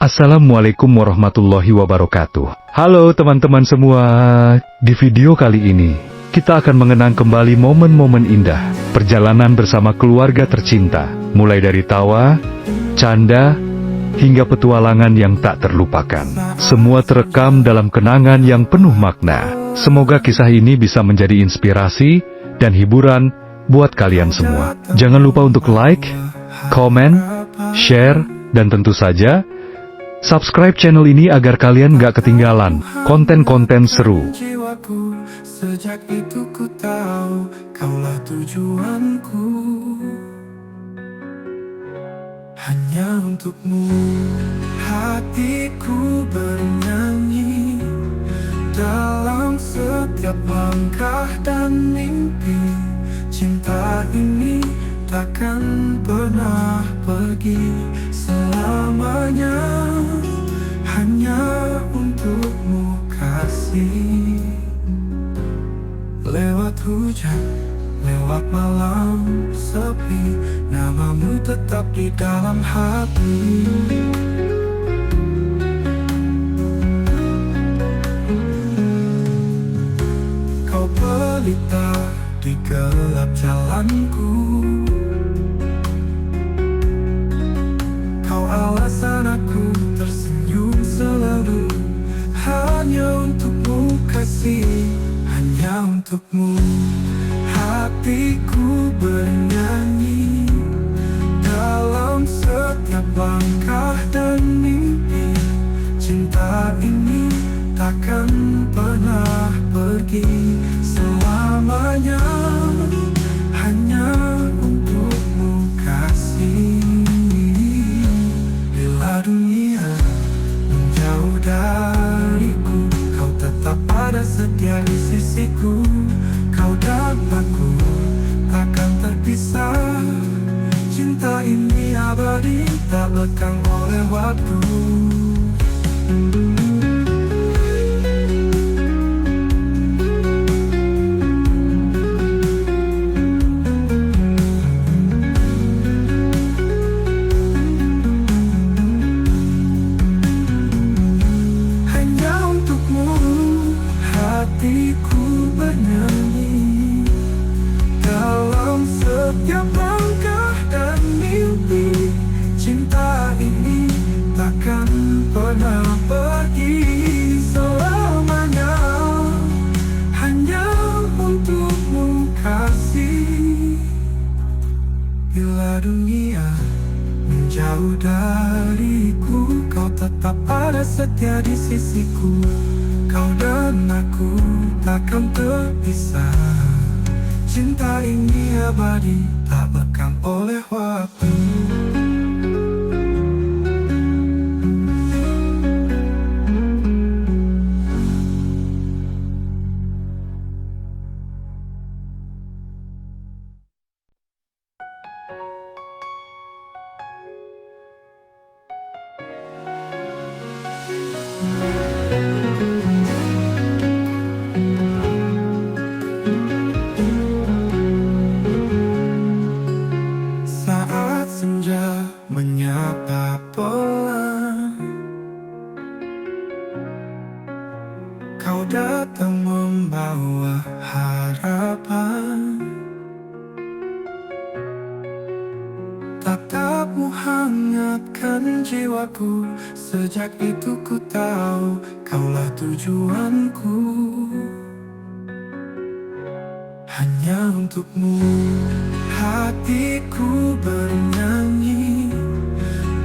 Assalamualaikum warahmatullahi wabarakatuh. Halo teman-teman semua. Di video kali ini, kita akan mengenang kembali momen-momen indah perjalanan bersama keluarga tercinta, mulai dari tawa, canda, hingga petualangan yang tak terlupakan. Semua terekam dalam kenangan yang penuh makna. Semoga kisah ini bisa menjadi inspirasi dan hiburan buat kalian semua. Jangan lupa untuk like, komen, share, dan tentu saja subscribe channel ini agar kalian gak ketinggalan konten-konten seru. Sejak itu ku tahu kaulah tujuanku, hanya untukmu hatiku bernyanyi. Dalam setiap langkah dan mimpi, cinta ini takkan pernah pergi selamanya. Hanya untukmu kasih. Lewat hujan, lewat malam sepi, namamu tetap di dalam hati. Kau pelita di gelap jalanku, kau alasan aku tersenyum selalu. Hanya untukmu kasih, hanya untukmu hatiku bernyanyi. Dalam setiap langkah dan mimpi, cinta ini takkan pernah pergi selamanya. Hanya untukmu kasih. Bila dunia menjauh dariku, kau tetap ada setia di sisiku. Kau dan aku takkan terpisah. Cinta ini abadi, tak lekang oleh waktu. Hatiku bernyanyi. Dalam setiap langkah dan mimpi, cinta ini takkan pernah pergi selamanya. Hanya untukmu kasih. Bila dunia menjauh dariku, kau tetap ada setia di sisiku. Kau dan aku takkan terpisah. Cinta ini abadi, tak lekang oleh waktu. Saat senja menyapa pelan, kau datang membawa harapan. Tatapmu hangatkan jiwaku. Sejak itu ku tahu kaulah tujuanku. Hanya untukmu hatiku bernyanyi.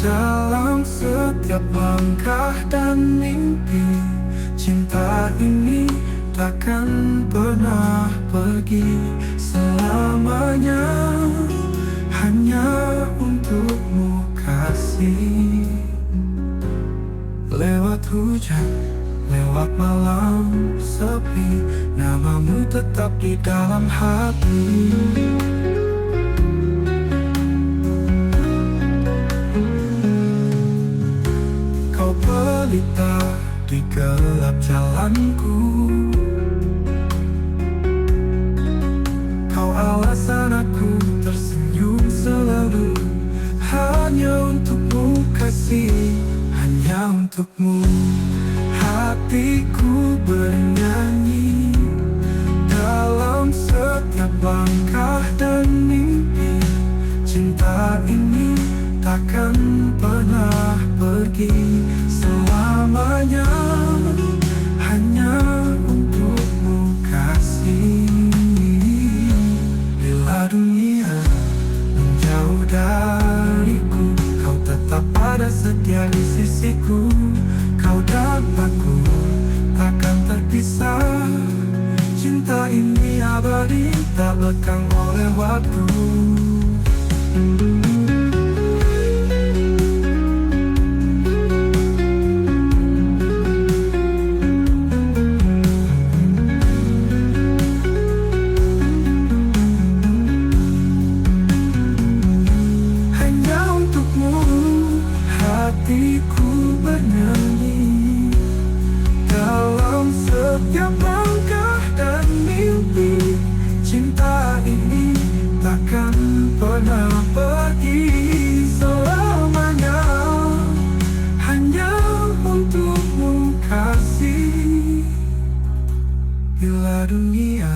Dalam setiap langkah dan mimpi, cinta ini takkan pernah pergi selamanya. Hanya untukmu kasih. Lewat hujan, lewat malam sepi, namamu tetap di dalam hati. Kau pelita di gelap jalanku, kau alasan aku tersenyum selalu. Hanya untukmu kasih, hanya hanya untukmu. Hatiku bernyanyi dalam setiap langkah dan mimpi. Cinta ini takkan pernah pergi selamanya, hanya untukmu kasih. Bila dunia menjauh dariku, kau tetap ada setia di sisiku. Kau dan aku takkan terpisah. Cinta ini abadi, tak lekang oleh waktu. Hanya untukmu hatiku bernyanyi dalam setiap langkah dan mimpi. Cinta ini takkan pernah pergi selamanya, hanya untukmu kasih. Bila dunia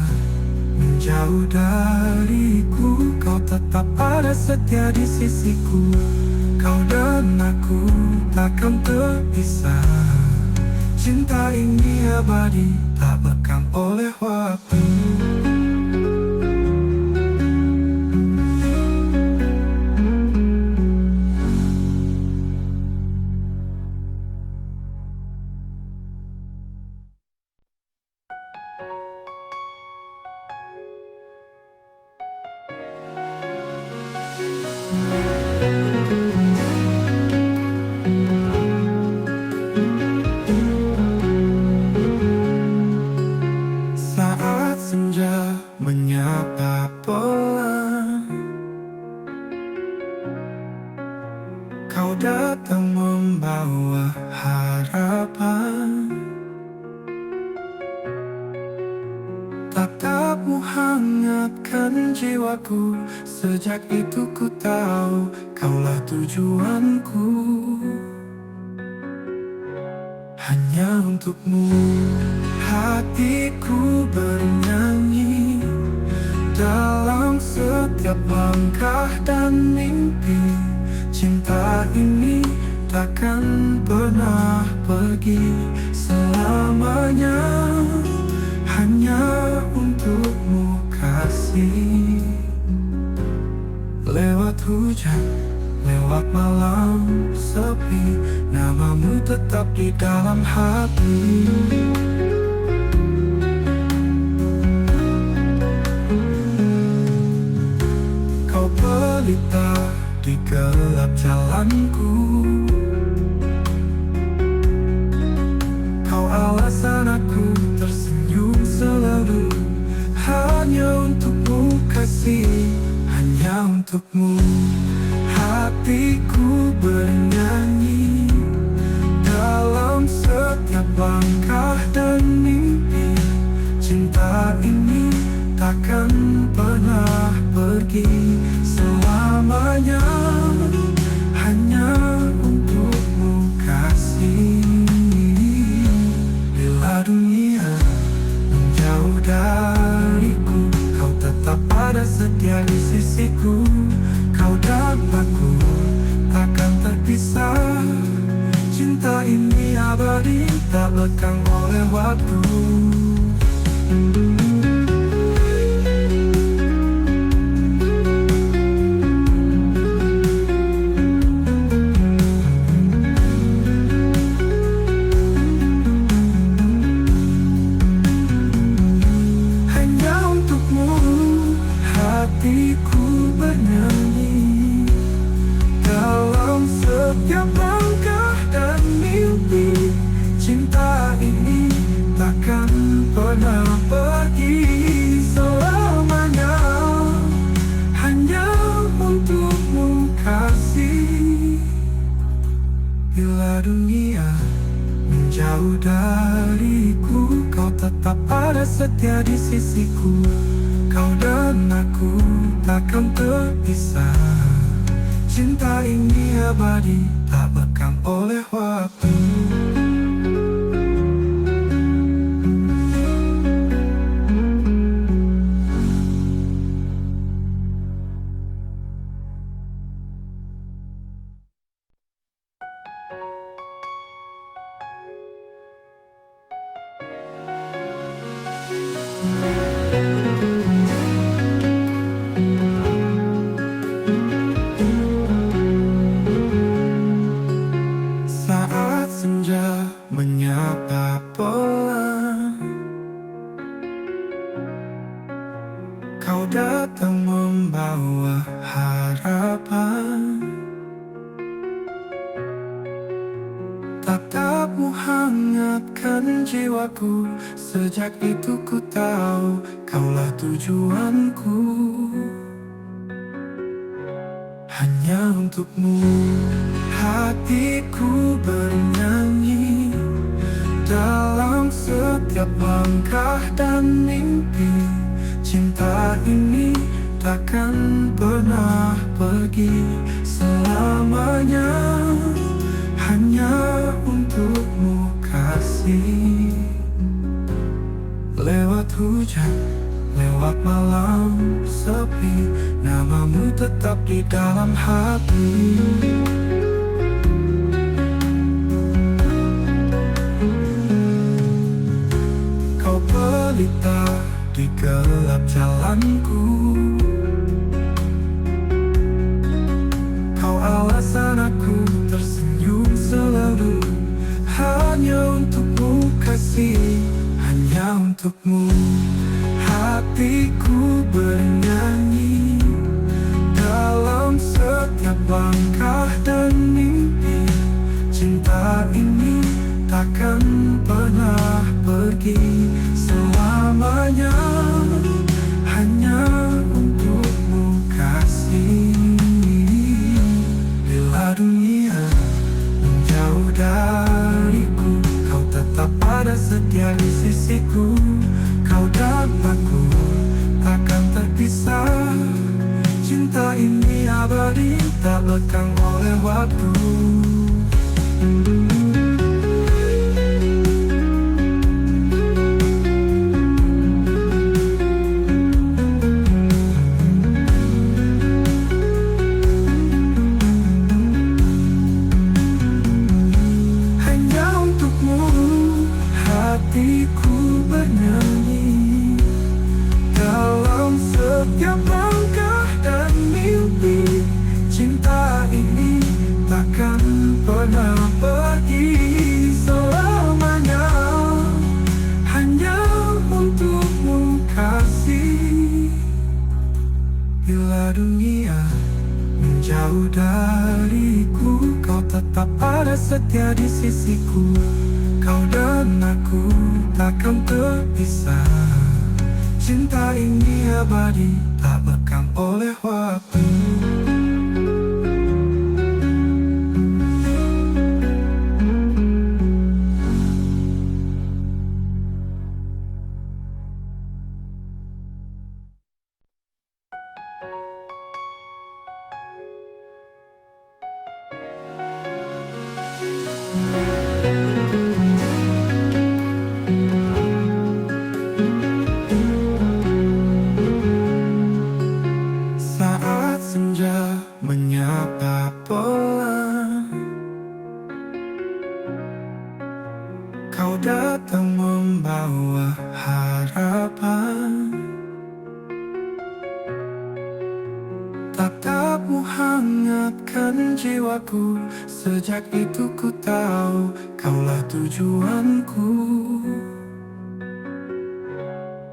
menjauh dariku, kau tetap ada setia di sisiku. Kau dan aku takkan terpisah. Cinta ini abadi, tak lekang oleh waktu. Saat senja menyapa pelan, kau datang membawa harapan. Tatapmu hangatkan jiwaku. Sejak itu ku tahu kaulah tujuanku. Hanya untukmu hatiku bernyanyi dalam setiap langkah dan mimpi. Cinta ini takkan pernah pergi selamanya, hanya untukmu kasih. Lewat hujan, lewat malam sepi, namamu tetap di dalam hati. Kau pelita di gelap jalanku. Kau alasan aku tersenyum selalu. Hanya untukmu kasih, hanya untukmu hatiku bernyanyi dalam setiap langkah dan mimpi. Cinta ini takkan pernah pergi selamanya, hanya untukmu kasih. Bila dunia menjauh dariku, kau tetap ada setia di sisiku. Kau dan aku takkan terpisah. Cinta ini abadi, tak lekang oleh waktu. Hanya untukmu hatiku bernyanyi dalam setiap langkah dan mimpi. Cinta ini takkan pernah pergi selamanya, hanya untukmu kasih. Bila dunia menjauh dariku, kau tetap ada setia di sisiku. Kau dan aku takkan terpisah. Cinta ini abadi, tak lekang oleh waktu. Tatapmu hangatkan jiwaku. Sejak itu ku tahu kaulah tujuanku. Hanya untukmu hatiku bernyanyi. Dalam setiap langkah dan mimpi, cinta ini takkan pernah pergi selamanya. Hanya untukmu kasih. Lewat hujan, lewat malam sepi, namamu tetap di dalam hati. Kau pelita di gelap jalanku. Kau alasan aku tersenyum selalu. Hanya untukmu kasih, hanya untukmu hatiku bernyanyi. Dalam setiap langkah dan mimpi, cinta ini takkan pernah pergi selamanya. Hanya untukmu kasih. Bila dunia menjauh dariku, kau tetap ada setia di sisiku. Kau dan aku takkan terpisah. Cinta ini abadi, tak lekang oleh waktu. Hanya untukmu hatiku bernyanyi. Dalam setiap langkah dan mimpi, cinta ini takkan pernah pergi selamanya. Hanya untukmu kasih. Bila dunia menjauh dariku, kau tetap ada setia di sisiku. Kau dan aku takkan terpisah. Cinta ini abadi, tak lekang oleh waktu. Saat senja menyapa pelan, kau datang membawa harapan. Tatapmu hangatkan jiwaku. Sejak itu ku tahu kaulah tujuanku.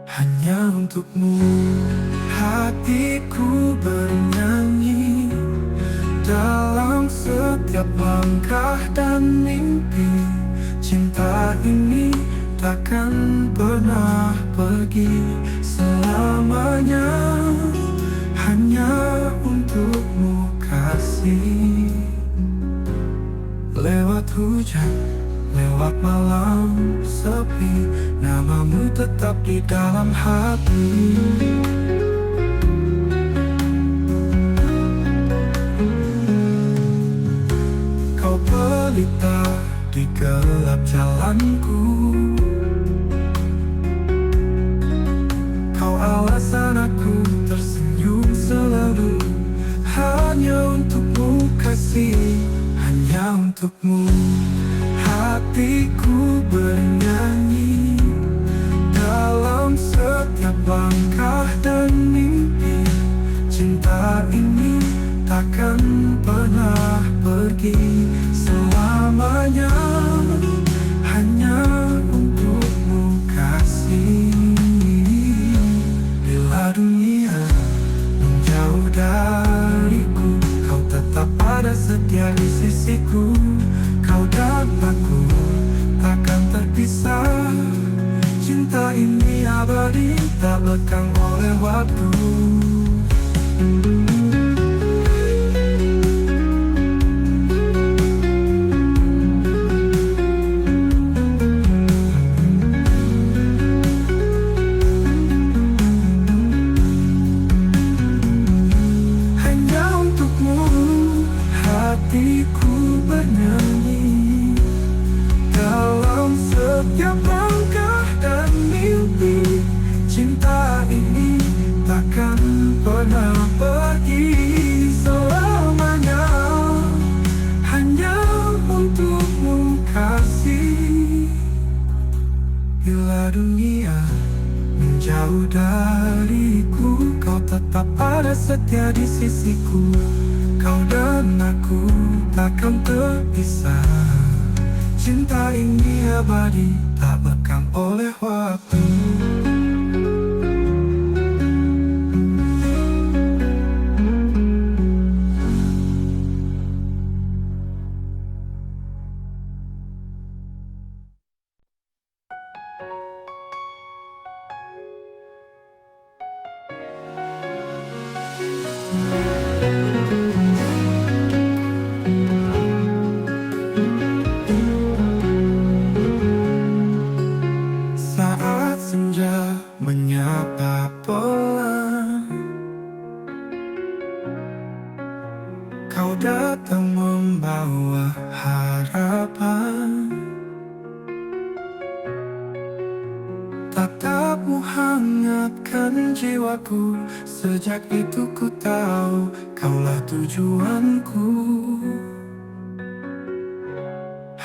Hanya untukmu hatiku bernyanyi. Dalam setiap langkah dan mimpi, cinta ini takkan pernah pergi selamanya. Hanya untukmu kasih. Lewat hujan, lewat malam sepi, namamu tetap di dalam hati. Kau pelita di gelap jalanku. Kau alasan aku tersenyum selalu. Hanya untukmu kasih, hanya untukmu hatiku bernyanyi. Dalam setiap langkah dan mimpi, cinta ini takkan pernah pergi selamanya. Hanya untukmu kasih. Bila dunia menjauh dariku, kau tetap ada setia di sisiku. Kau dan aku ini abadi, tak lekang oleh waktu. Hanya untukmu hatiku bernyanyi, dalam setiap langkah dan mimpi. Cinta ini takkan pernah pergi selamanya, hanya untukmu kasih. Bila dunia menjauh dariku, kau tetap ada setia di sisiku. Kau dan aku takkan terpisah. Cinta ini abadi, tak lekang oleh waktu. Saat senja menyapa pelan, kau datang membawa harapan. Tatapmu hangatkan jiwaku, sejak itu ku tahu kaulah tujuanku.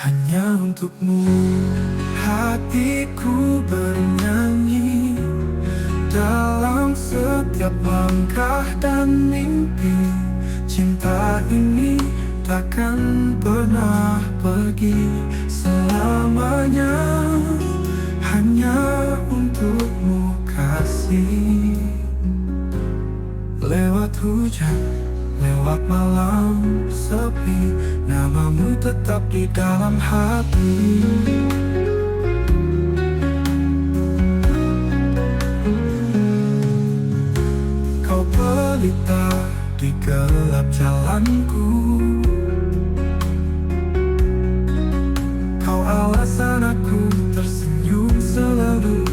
Hanya untukmu hatiku bernyanyi, dalam setiap langkah dan mimpi. Cinta ini takkan pernah pergi selamanya, hanya untukmu kasih. Lewat hujan, lewat malam sepi, namamu tetap di dalam hati. Kau pelita di gelap jalanku, kau alasan aku tersenyum selalu.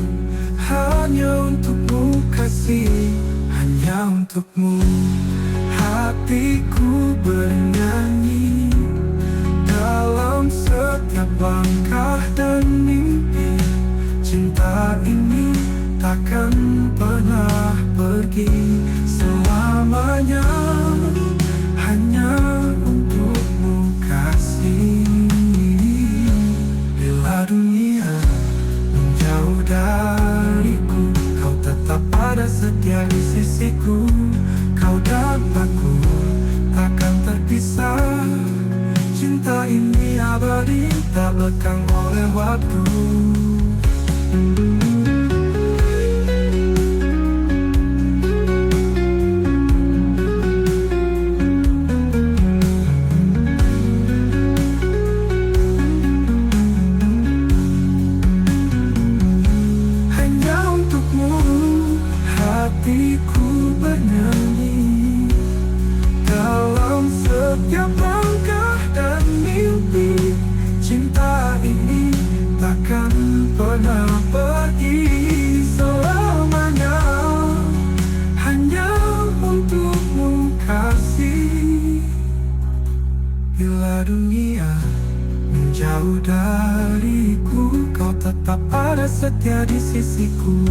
Hanya untukmu kasih, hanya untukmu hatiku bernyanyi, dalam setiap langkah dan mimpi. Cinta ini takkan pernah pergi selamanya, hanya untukmu kasih. Bila dunia menjauh dariku, kau tetap ada setia di sisiku. Kau dan aku takkan terpisah. Cinta ini abadi, tak lekang oleh waktu. Hanya untukmu hatiku bernyanyi, dalam setiap langkah dan mimpi. Cinta ini takkan pernah pergi selamanya, hanya untukmu kasih. Bila dunia menjauh dariku, kau tetap ada setia di sisiku.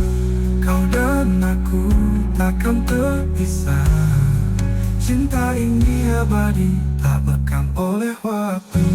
Kau dan aku takkan terpisah. Cinta ini abadi, tak lekang oleh waktu.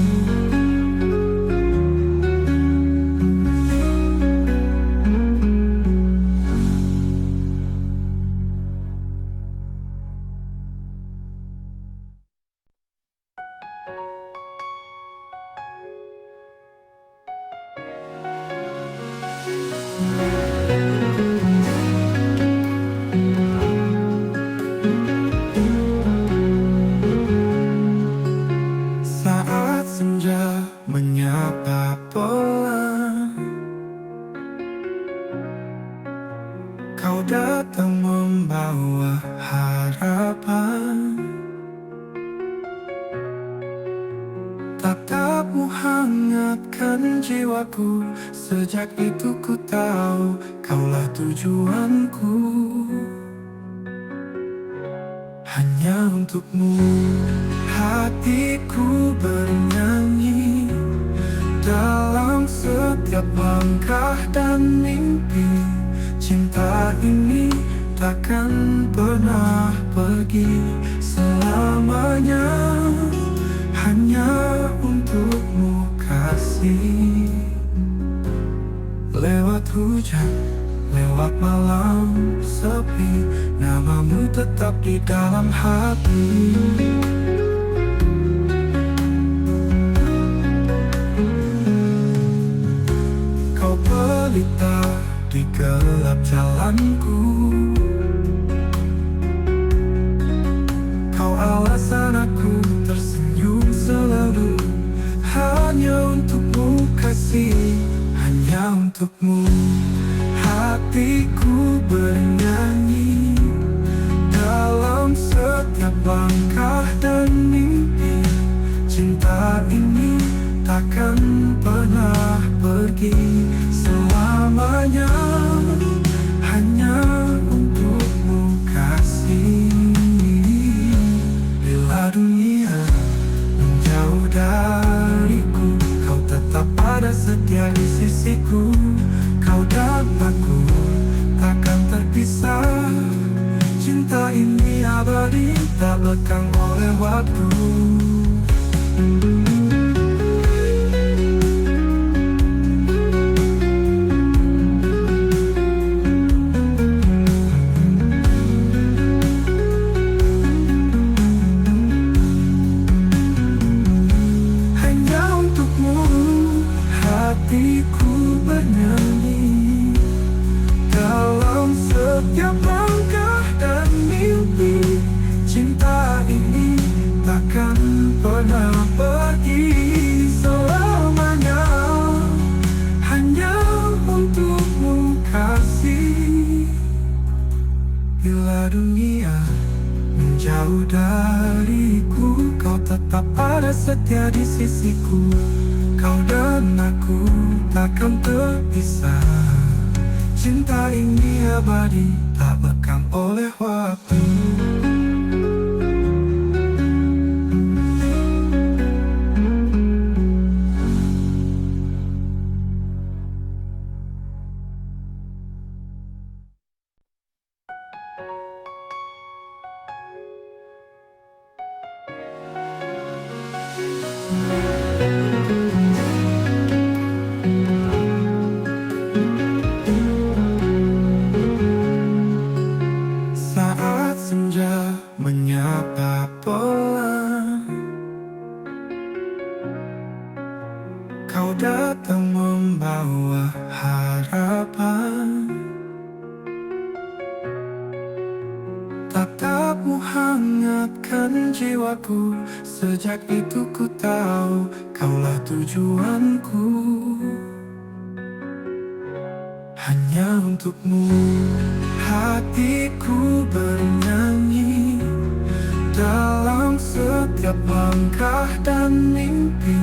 Saat senja menyapa pelan, Kau datang membawa harapan, tatapmu hangatkan jiwaku. Sejak itu ku tahu kaulah tujuanku. Hanya untukmu hatiku bernyanyi, dalam setiap langkah dan mimpi. Cinta ini takkan pernah pergi selamanya. Hanya untukmu kasih. Lewat hujan, lewat malam sepi, namamu tetap di dalam hati. Kau pelita di gelap jalanku, kau alasan aku tersenyum selalu. Hanya untukmu kasih, hanya untukmu hatiku bernyanyi, dalam setiap langkah dan mimpi. Cinta ini takkan pernah pergi selamanya. Hanya untukmu kasih. Bila dunia menjauh dariku, kau tetap ada setia di sisiku. Kau dan aku takkan terpisah. Cinta ini abadi, tak lekang oleh waktu. Hanya untukmu hatiku bernyanyi, dalam setiap langkah dan mimpi. Cinta ini takkan pernah pergi selamanya. Hanya untukmu kasih. Bila dunia menjauh dariku, kau tetap ada setia di sisiku. Kau dan aku takkan terpisah. Cinta ini abadi, tak lekang oleh waktu. Saat senja menyapa pelan, kau datang membawa harapan. Tatapmu hangatkan jiwaku. Sejak itu ku tahu kaulah tujuanku. Hanya untukmu hatiku bernyanyi, dalam setiap langkah dan mimpi.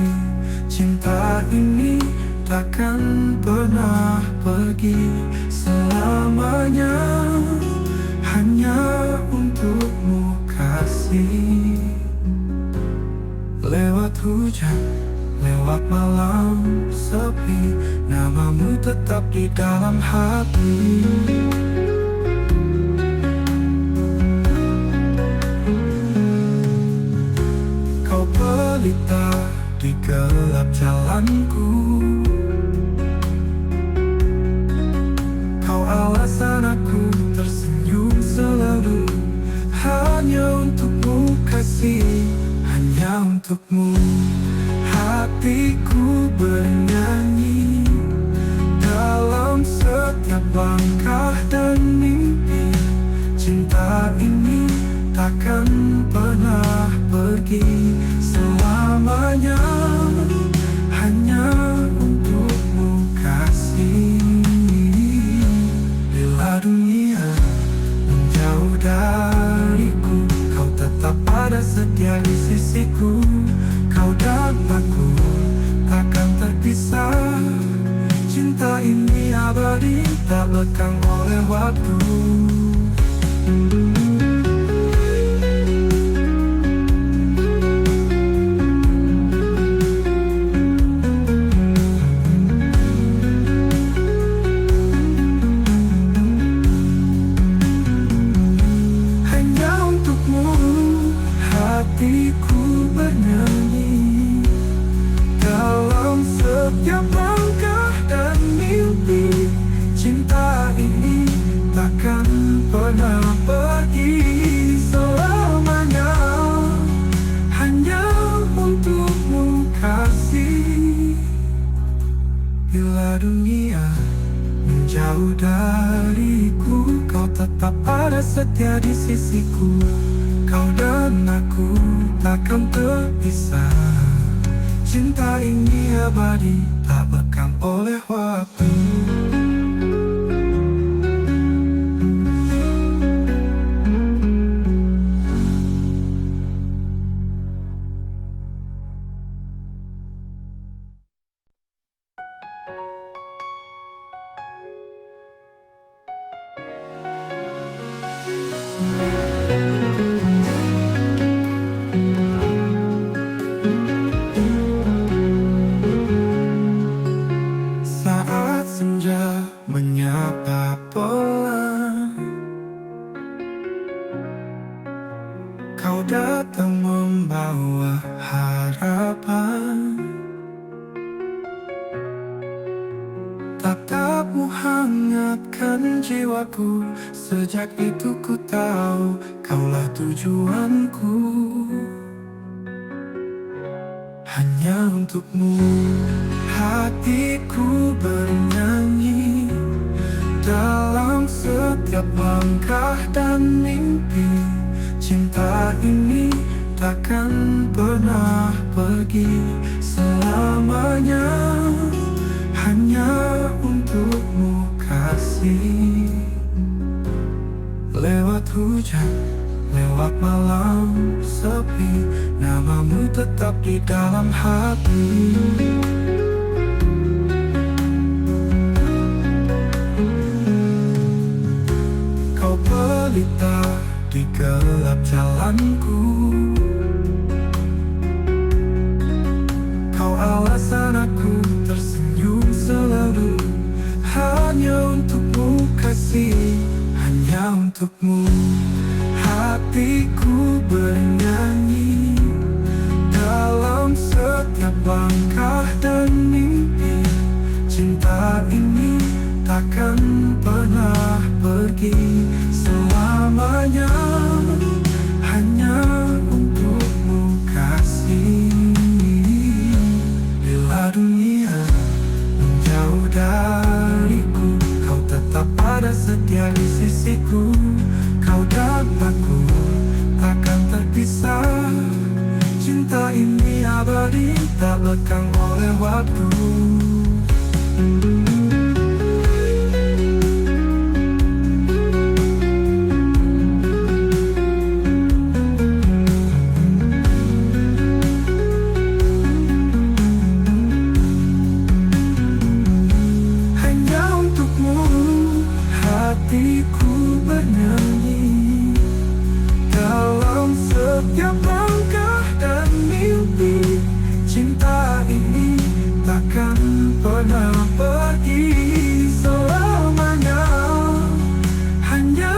Cinta ini takkan pernah pergi selamanya. Hanya untukmu kasih. Lewat hujan, lewat malam sepi, namamu tetap di dalam hati. Kau pelita di gelap jalanku, kau alasan aku tersenyum selalu. Hanya untukmu kasih, hanya untukmu hatiku bernyanyi, dalam setiap langkah dan mimpi. Cinta ini takkan pernah pergi selamanya. Hanya abadi tak lekang oleh waktu. Hanya untukmu hatiku bernyanyi, dalam setiap langkah dan mimpi. Cinta ini takkan pernah pergi selamanya, hanya untukmu kasih. Bila dunia menjauh dariku, kau tetap ada setia di sisiku. Kau dan aku takkan terpisah. Cinta ini abadi, tak lekang oleh waktu. Saat senja menyapa pelan, kau datang membawa harapan. Tatapmu hangatkan jiwaku, sejak itu ku tahu kaulah tujuanku. Hanya untukmu hatiku bernyanyi, dalam setiap langkah dan mimpi. Cinta ini takkan pernah pergi selamanya, hanya untukmu kasih. Lewat hujan, lewat malam sepi, namamu tetap di dalam hati. Kau pelita di gelap jalanku, kau alasan aku tersenyum selalu. Hanya untukmu kasih, hanya untukmu hatiku bernyanyi, dalam setiap langkah dan mimpi. Cinta ini takkan pernah pergi selamanya, hanya untukmu kasih. Bila dunia menjauh dariku, kau tetap ada setia di sisiku. Kau dan aku takkan terpisah. Cinta ini abadi, tak lekang oleh waktu. Hanya untukmu hatiku bernyanyi, dalam setiap langkah dan mimpi. Cinta ini takkan pernah pergi selamanya, hanya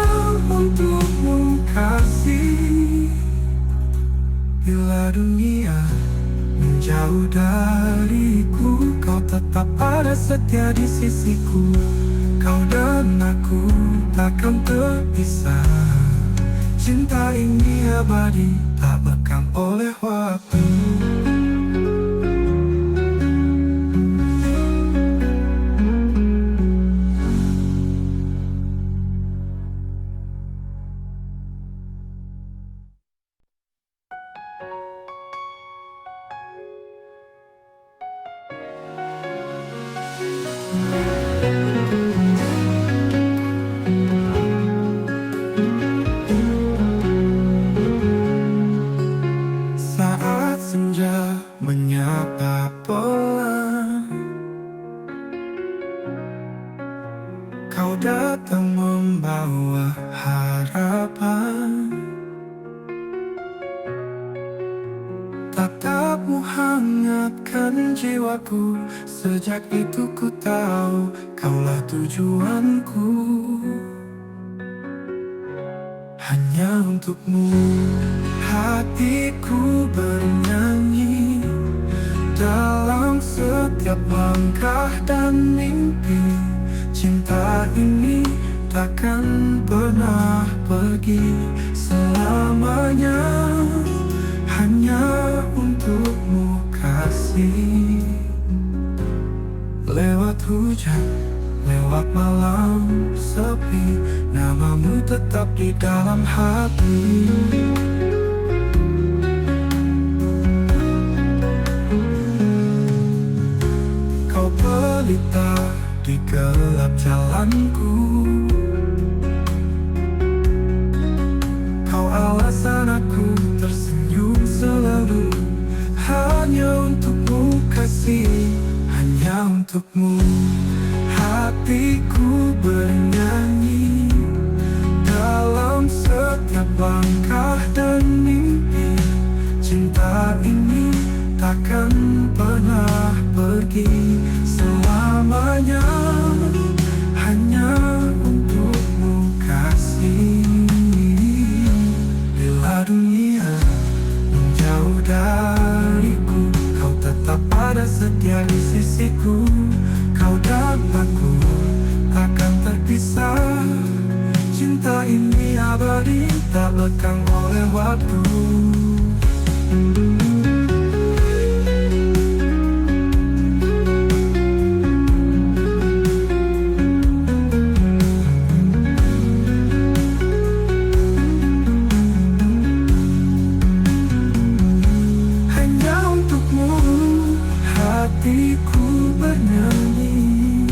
untukmu kasih. Bila dunia menjauh dariku, kau tetap ada setia di sisiku. Kau dan aku takkan terpisah. Cinta ini abadi, tak lekang oleh waktu. Saat senja menyapa pelan, Kau datang membawa harapan, tatapmu hangatkan jiwaku. Sejak itu ku tahu kaulah tujuanku. Hanya untukmu hatiku bernyanyi, dalam setiap langkah dan mimpi. Cinta ini takkan pernah pergi selamanya. Hanya untukmu kasih. Lewat hujan, lewat malam sepi, namamu tetap di dalam hati. Kau pelita di gelap jalanku, kau alasan aku tersenyum selalu. Hanya untukmu kasih, hanya untukmu hatiku bernyanyi, dalam setiap langkah dan mimpi. Cinta ini takkan pernah pergi selamanya. Hanya untukmu kasih. Bila dunia menjauh dariku, kau tetap ada setia di sisiku. Kau dan aku takkan terpisah. Cinta ini abadi, tak lekang oleh waktu. Hanya untukmu hatiku bernyanyi,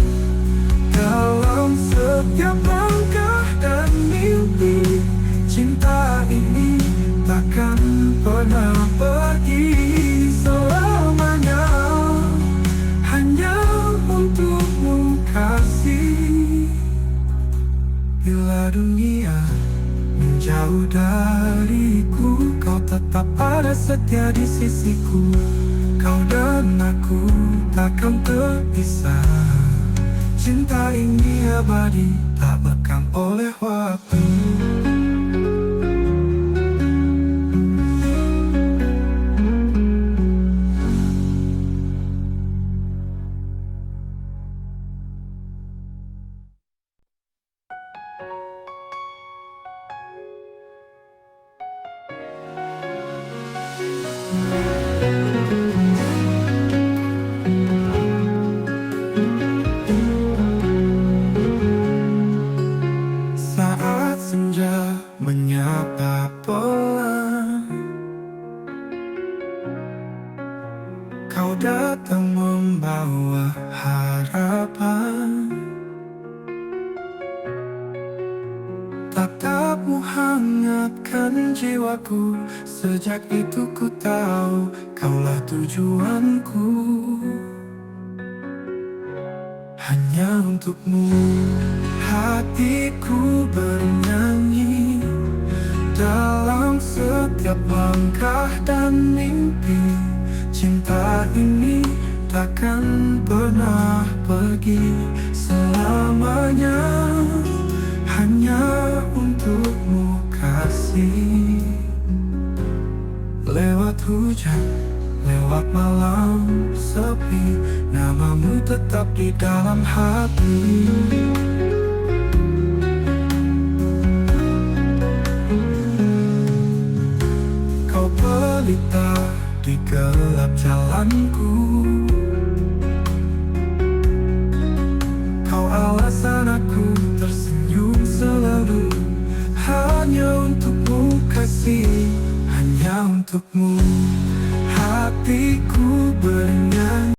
dalam setiap langkah dan mimpi. Cinta ini takkan pernah pergi selamanya. Hanya untukmu kasih. Bila dunia menjauh dariku, kau tetap ada setia di sisiku. Kau dan aku takkan terpisah. Cinta ini abadi, tak lekang oleh waktu. Saat senja menyapa pelan, kau datang membawa harapan. Tatapmu hangatkan jiwaku. Sejak itu ku tahu kaulah tujuanku. Hanya untukmu hatiku bernyanyi, dalam setiap langkah dan mimpi. Cinta ini takkan pernah pergi selamanya. Hanya untukmu kasih. Lewat hujan, lewat malam sepi, namamu tetap di dalam hati. Kau pelita di gelap jalanku, kau alasan aku tersenyum selalu. Hanya untukmu kasih, hanya untukmu